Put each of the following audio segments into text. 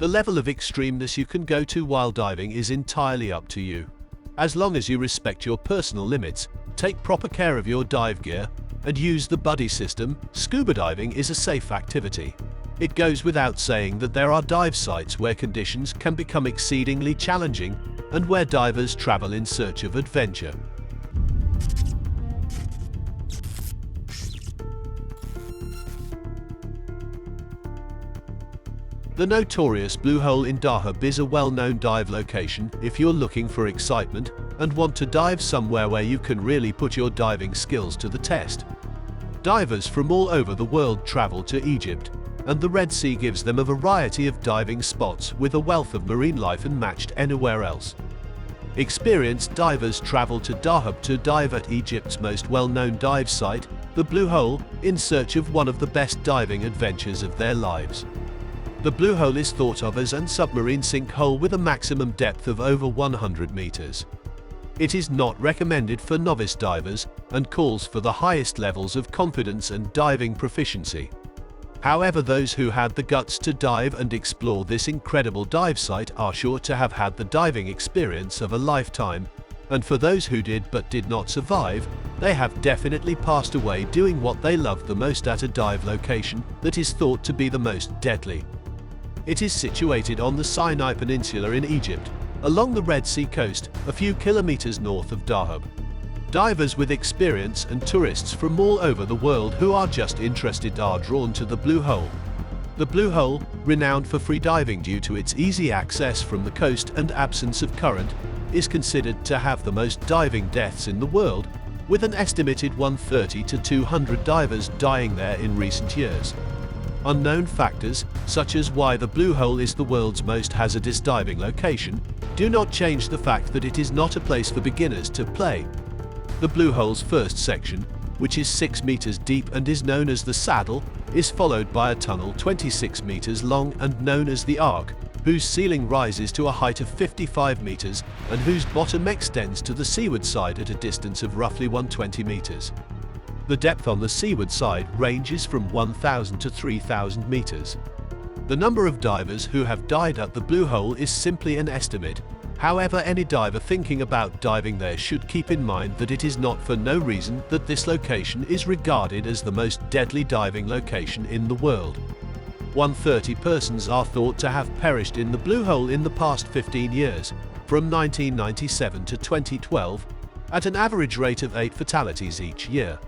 The level of extremeness you can go to while diving is entirely up to you. As long as you respect your personal limits, take proper care of your dive gear, and use the buddy system, scuba diving is a safe activity. It goes without saying that there are dive sites where conditions can become exceedingly challenging and where divers travel in search of adventure. The notorious Blue Hole in Dahab is a well-known dive location if you're looking for excitement and want to dive somewhere where you can really put your diving skills to the test. Divers from all over the world travel to Egypt, and the Red Sea gives them a variety of diving spots with a wealth of marine life unmatched anywhere else. Experienced divers travel to Dahab to dive at Egypt's most well-known dive site, the Blue Hole, in search of one of the best diving adventures of their lives. The Blue Hole is thought of as an submarine sinkhole with a maximum depth of over 100 meters. It is not recommended for novice divers and calls for the highest levels of confidence and diving proficiency. However, those who had the guts to dive and explore this incredible dive site are sure to have had the diving experience of a lifetime, and for those who did but did not survive, they have definitely passed away doing what they loved the most at a dive location that is thought to be the most deadly. It is situated on the Sinai Peninsula in Egypt, along the Red Sea coast, a few kilometers north of Dahab. Divers with experience and tourists from all over the world who are just interested are drawn to the Blue Hole. The Blue Hole, renowned for free diving due to its easy access from the coast and absence of current, is considered to have the most diving deaths in the world, with an estimated 130 to 200 divers dying there in recent years. Unknown factors, such as why the Blue Hole is the world's most hazardous diving location, do not change the fact that it is not a place for beginners to play. The Blue Hole's first section, which is 6 meters deep and is known as the Saddle, is followed by a tunnel 26 meters long and known as the Arc, whose ceiling rises to a height of 55 meters and whose bottom extends to the seaward side at a distance of roughly 120 meters. The depth on the seaward side ranges from 1,000 to 3,000 meters. The number of divers who have died at the Blue Hole is simply an estimate. However, any diver thinking about diving there should keep in mind that it is not for no reason that this location is regarded as the most deadly diving location in the world. 130 persons are thought to have perished in the Blue Hole in the past 15 years, from 1997 to 2012, at an average rate of 8 fatalities each year.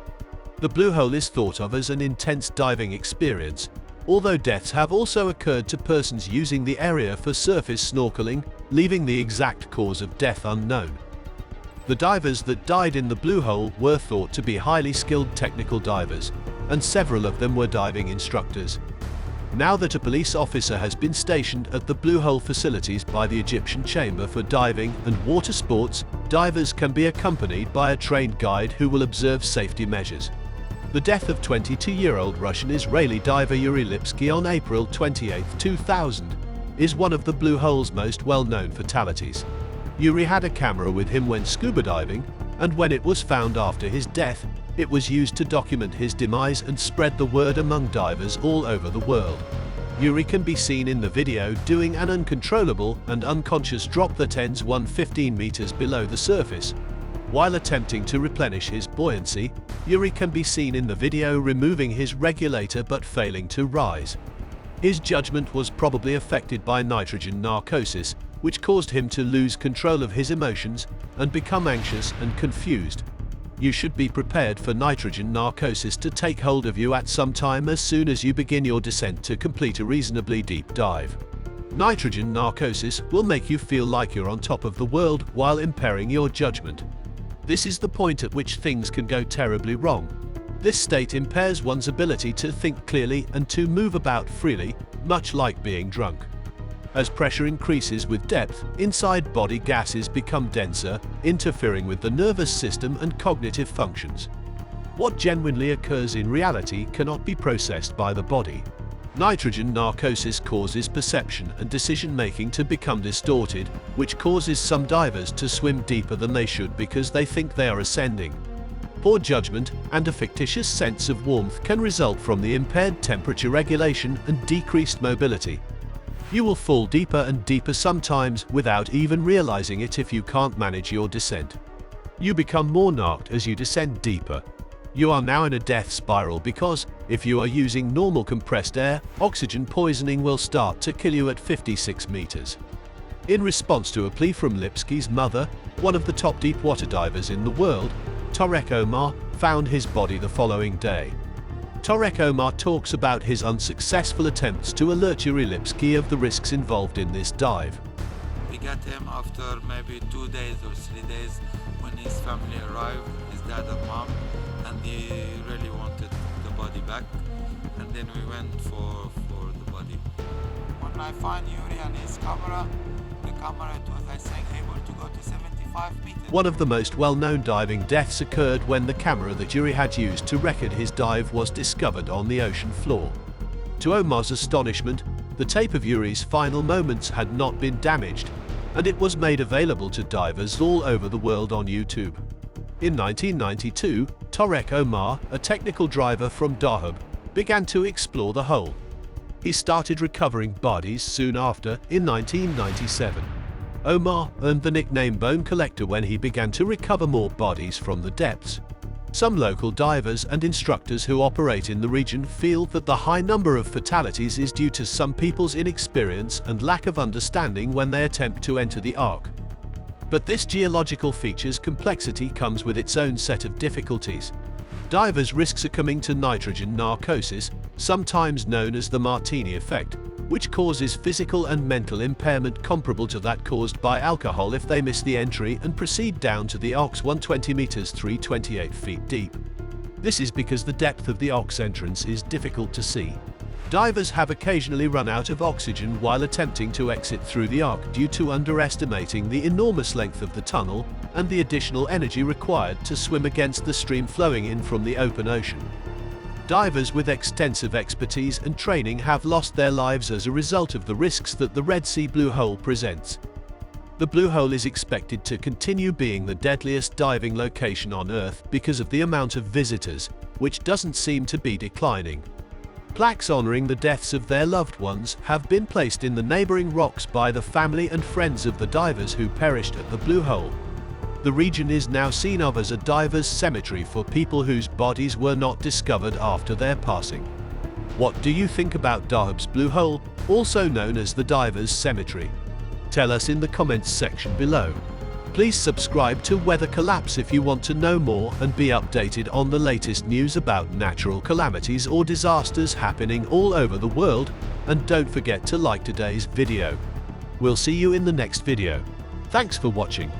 The Blue Hole is thought of as an intense diving experience, although deaths have also occurred to persons using the area for surface snorkeling, leaving the exact cause of death unknown. The divers that died in the Blue Hole were thought to be highly skilled technical divers, and several of them were diving instructors. Now that a police officer has been stationed at the Blue Hole facilities by the Egyptian Chamber for Diving and Water Sports, divers can be accompanied by a trained guide who will observe safety measures. The death of 22-year-old Russian-Israeli diver Yuri Lipsky on April 28, 2000, is one of the Blue Hole's most well-known fatalities. Yuri had a camera with him when scuba diving, and when it was found after his death, it was used to document his demise and spread the word among divers all over the world. Yuri can be seen in the video doing an uncontrollable and unconscious drop that ends 115 meters below the surface. While attempting to replenish his buoyancy, Yuri can be seen in the video removing his regulator but failing to rise. His judgment was probably affected by nitrogen narcosis, which caused him to lose control of his emotions and become anxious and confused. You should be prepared for nitrogen narcosis to take hold of you at some time as soon as you begin your descent to complete a reasonably deep dive. Nitrogen narcosis will make you feel like you're on top of the world while impairing your judgment. This is the point at which things can go terribly wrong. This state impairs one's ability to think clearly and to move about freely, much like being drunk. As pressure increases with depth, inside body gases become denser, interfering with the nervous system and cognitive functions. What genuinely occurs in reality cannot be processed by the body. Nitrogen narcosis causes perception and decision-making to become distorted, which causes some divers to swim deeper than they should because they think they are ascending. Poor judgment and a fictitious sense of warmth can result from the impaired temperature regulation and decreased mobility. You will fall deeper and deeper, sometimes without even realizing it if you can't manage your descent. You become more knocked as you descend deeper. You are now in a death spiral because, if you are using normal compressed air, oxygen poisoning will start to kill you at 56 meters. In response to a plea from Lipsky's mother, one of the top deep water divers in the world, Tarek Omar, found his body the following day. Tarek Omar talks about his unsuccessful attempts to alert Yuri Lipsky of the risks involved in this dive. We got him after maybe 2 days or 3 days when his family arrived, his dad and mom, and he really wanted the body back. And then we went for the body. When I find Yuri and his camera, the camera it was, I think, able to go to 75 meters. One of the most well-known diving deaths occurred when the camera that Yuri had used to record his dive was discovered on the ocean floor. To Omar's astonishment, the tape of Yuri's final moments had not been damaged, and it was made available to divers all over the world on YouTube. In 1992, Tarek Omar, a technical driver from Dahab, began to explore the hole. He started recovering bodies soon after, in 1997. Omar earned the nickname Bone Collector when he began to recover more bodies from the depths. Some local divers and instructors who operate in the region feel that the high number of fatalities is due to some people's inexperience and lack of understanding when they attempt to enter the Ark. But this geological feature's complexity comes with its own set of difficulties. Divers risk succumbing to nitrogen narcosis, sometimes known as the Martini effect, which causes physical and mental impairment comparable to that caused by alcohol if they miss the entry and proceed down to the Ark's 120 meters 328 feet deep. This is because the depth of the Ark's entrance is difficult to see. Divers have occasionally run out of oxygen while attempting to exit through the Ark due to underestimating the enormous length of the tunnel and the additional energy required to swim against the stream flowing in from the open ocean. Divers with extensive expertise and training have lost their lives as a result of the risks that the Red Sea Blue Hole presents. The Blue Hole is expected to continue being the deadliest diving location on Earth because of the amount of visitors, which doesn't seem to be declining. Plaques honoring the deaths of their loved ones have been placed in the neighboring rocks by the family and friends of the divers who perished at the Blue Hole. The region is now seen of as a diver's cemetery for people whose bodies were not discovered after their passing. What do you think about Dahab's Blue Hole, also known as the Diver's Cemetery? Tell us in the comments section below. Please subscribe to Weather Collapse if you want to know more and be updated on the latest news about natural calamities or disasters happening all over the world, and don't forget to like today's video. We'll see you in the next video. Thanks for watching.